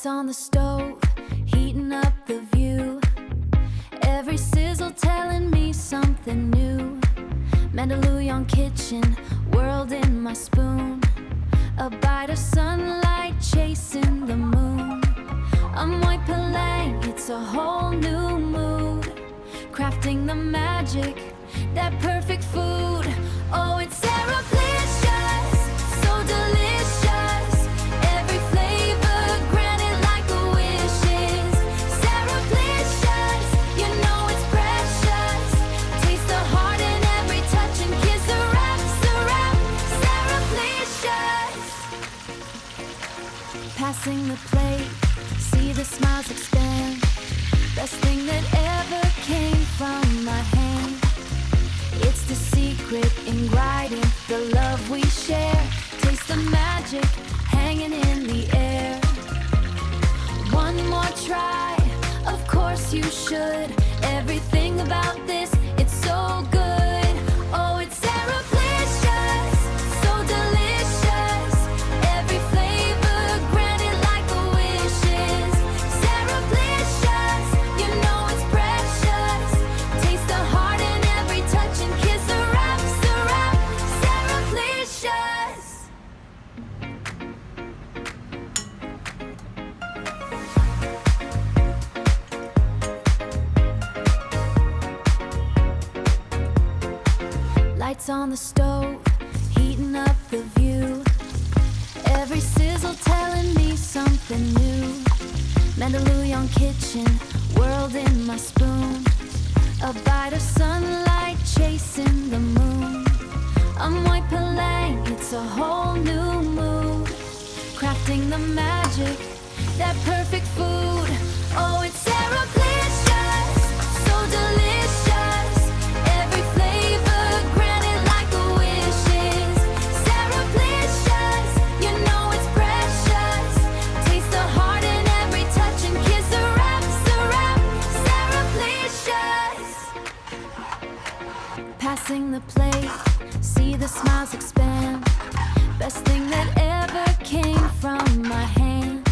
Lights on the stove, heating up the view. Every sizzle telling me something new. Mandaluyong kitchen, whirled in my spoon. A bite of sunlight chasing the moon. I'm white palang, it's a whole new mood. Crafting the magic, that perfect food. Oh, it's SARAPlicious, so delicious. Every flavor granted like a wish is SARAPlicious, you know it's precious. Taste the heart in every touch and kiss. The wrap, SARAPlicious. Passing the plate, see the smiles expand. Best thing that ever came from my hand. It's the secret ingredient, the love we share. Taste the magic hanging in the air. One more try, of course you should. Everything about this, it's so good. Oh, it's SARAPlicious, so delicious. Every flavor granted like a wish is SARAPlicious, you know it's precious. Taste the heart in every touch and kiss. The wrap, SARAPlicious. Lights on the stove, heating up the view. Every sizzle telling me something new. Mandaluyong kitchen, whirled in my spoon. A bite of sunlight chasing the moon. I'm white palang, it's a whole new mood. Crafting the magic, that perfect food. Oh, it's SARAPlicious, so delicious. Every flavor granted like a wish is SARAPlicious, you know it's precious. Taste the heart in every touch and kiss. The wrap, SARAPlicious. Passing the plate, see the smiles expand. Best thing that ever came from my hand.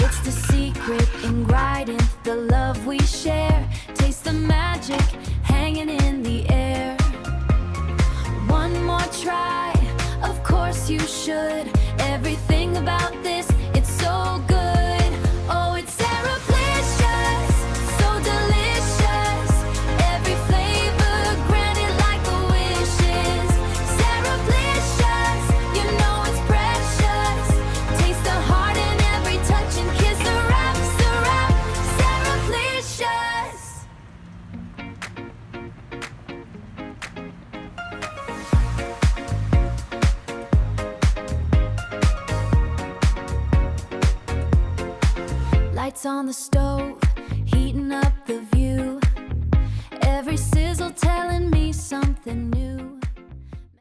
It's the secret ingredient, the love we share. Taste the magic hanging in the air. One more try, of course you should. Everything about this, it's so good. Oh, it's SARAPlicious, so delicious. Every flavor granted like a wish is SARAPlicious, you know it's precious. Taste the heart in every touch and kiss. The wrap, SARAPlicious. Lights on the stove, heating up the view. Every sizzle telling me something new.